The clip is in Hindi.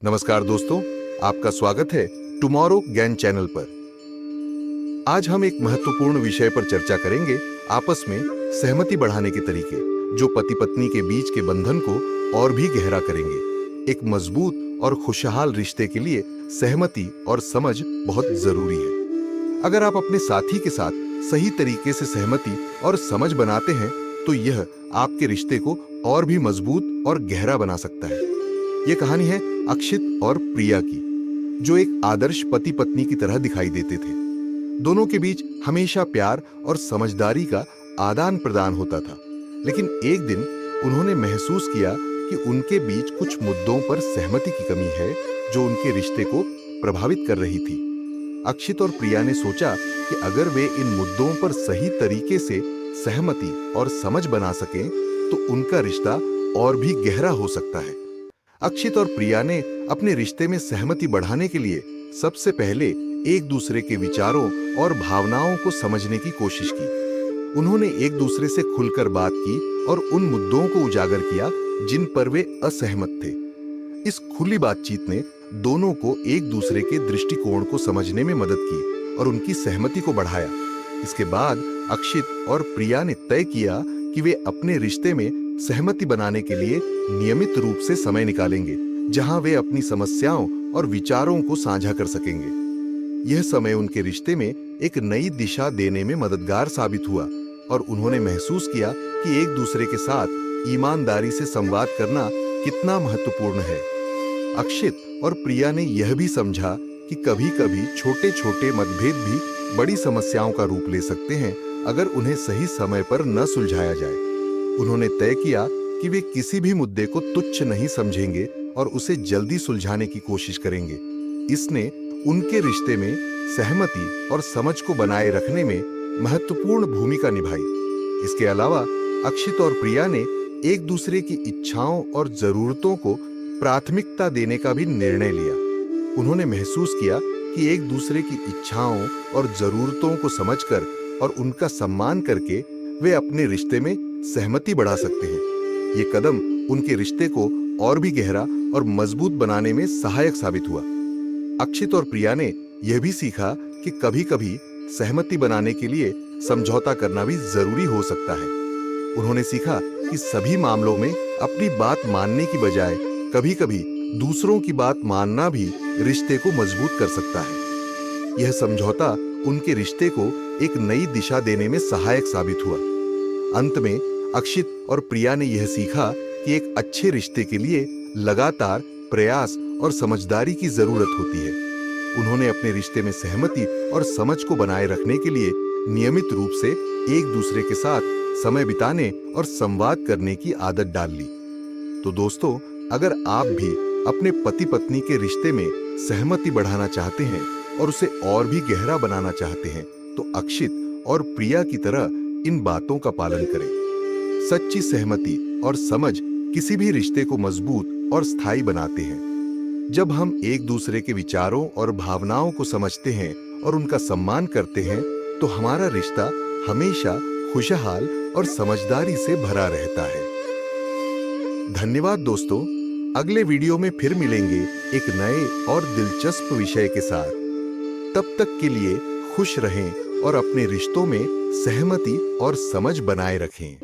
नमस्कार दोस्तों, आपका स्वागत है टुमारो ज्ञान चैनल पर। आज हम एक महत्वपूर्ण विषय पर चर्चा करेंगे, आपस में सहमति बढ़ाने के तरीके, जो पति पत्नी के बीच के बंधन को और भी गहरा करेंगे। एक मजबूत और खुशहाल रिश्ते के लिए सहमति और समझ बहुत जरूरी है। अगर आप अपने साथी के साथ सही तरीके से सहमति और समझ बनाते हैं, तो यह आपके रिश्ते को और भी मजबूत और गहरा बना सकता है। यह कहानी है अक्षित और प्रिया की, जो एक आदर्श पति पत्नी की तरह दिखाई देते थे। दोनों के बीच हमेशा प्यार और समझदारी का आदान प्रदान होता था, लेकिन एक दिन उन्होंने महसूस किया कि उनके बीच कुछ मुद्दों पर सहमति की कमी है, जो उनके रिश्ते को प्रभावित कर रही थी। अक्षित और प्रिया ने सोचा कि अगर वे इन मुद्दों पर सही तरीके से सहमति और समझ बना सकें, तो उनका रिश्ता और भी गहरा हो सकता है। अक्षित और प्रिया ने अपने रिश्ते में सहमति बढ़ाने के लिए सबसे पहले एक दूसरे के विचारों और भावनाओं को समझने की कोशिश की। उन्होंने एक दूसरे से खुलकर बात की और उन मुद्दों को उजागर किया जिन पर वे असहमत थे। इस खुली बातचीत ने दोनों को एक दूसरे के दृष्टिकोण को समझने में मदद की और उनकी सहमति को बढ़ाया। इसके बाद अक्षित और प्रिया ने तय किया कि वे अपने रिश्ते में सहमति बनाने के लिए नियमित रूप से समय निकालेंगे, जहां वे अपनी समस्याओं और विचारों को साझा कर सकेंगे। यह समय उनके रिश्ते में एक नई दिशा देने में मददगार साबित हुआ और उन्होंने महसूस किया कि एक दूसरे के साथ ईमानदारी से संवाद करना कितना महत्वपूर्ण है। अक्षित और प्रिया ने यह भी समझा कि कभी-कभी छोटे-छोटे मतभेद भी बड़ी समस्याओं का रूप ले सकते हैं, अगर उन्हें सही समय पर न सुलझाया जाए। उन्होंने तय किया कि वे किसी भी मुद्दे को तुच्छ नहीं समझेंगे और उसे जल्दी सुलझाने की कोशिश करेंगे। इसने उनके रिश्ते में सहमति और समझ को बनाए रखने में महत्वपूर्ण भूमिका निभाई। इसके अलावा अक्षित और प्रिया ने एक दूसरे की इच्छाओं और जरूरतों को प्राथमिकता देने का भी निर्णय लिया। उन्होंने महसूस किया कि एक दूसरे की इच्छाओं और जरूरतों को समझकर और उनका सम्मान करके वे अपने रिश्ते में सहमति बढ़ा सकते हैं। ये कदम उनके रिश्ते को और भी गहरा और मजबूत बनाने में सहायक साबित हुआ। अक्षित और प्रिया ने यह भी सीखा कि कभी-कभी सहमति बनाने के लिए समझौता करना भी जरूरी हो सकता है। उन्होंने सीखा कि सभी मामलों में अपनी बात मानने की बजाय कभी-कभी दूसरों की बात मानना भी रिश्ते को मजबूत कर सकता है। यह समझौता उनके रिश्ते को एक नई दिशा देने में सहायक साबित हुआ। अंत में अक्षित और प्रिया ने यह सीखा कि एक अच्छे रिश्ते के लिए लगातार प्रयास और समझदारी की जरूरत होती है। उन्होंने अपने रिश्ते में सहमति और समझ को बनाए रखने के लिए नियमित रूप से एक दूसरे के साथ समय बिताने और संवाद करने की आदत डाल ली। तो दोस्तों, अगर आप भी अपने पति पत्नी के रिश्ते में सहमति बढ़ाना चाहते हैं और उसे और भी गहरा बनाना चाहते हैं, तो अक्षित और प्रिया की तरह इन बातों का पालन करें। सच्ची सहमति और समझ किसी भी रिश्ते को मजबूत और स्थायी बनाते हैं। जब हम एक दूसरे के विचारों और भावनाओं को समझते हैं और उनका सम्मान करते हैं, तो हमारा रिश्ता हमेशा खुशहाल और समझदारी से भरा रहता है। धन्यवाद दोस्तों, अगले वीडियो में फिर मिलेंगे एक नए और दिलचस्प विषय के साथ। तब तक के लिए खुश रहें और अपने रिश्तों में सहमति और समझ बनाए रखें।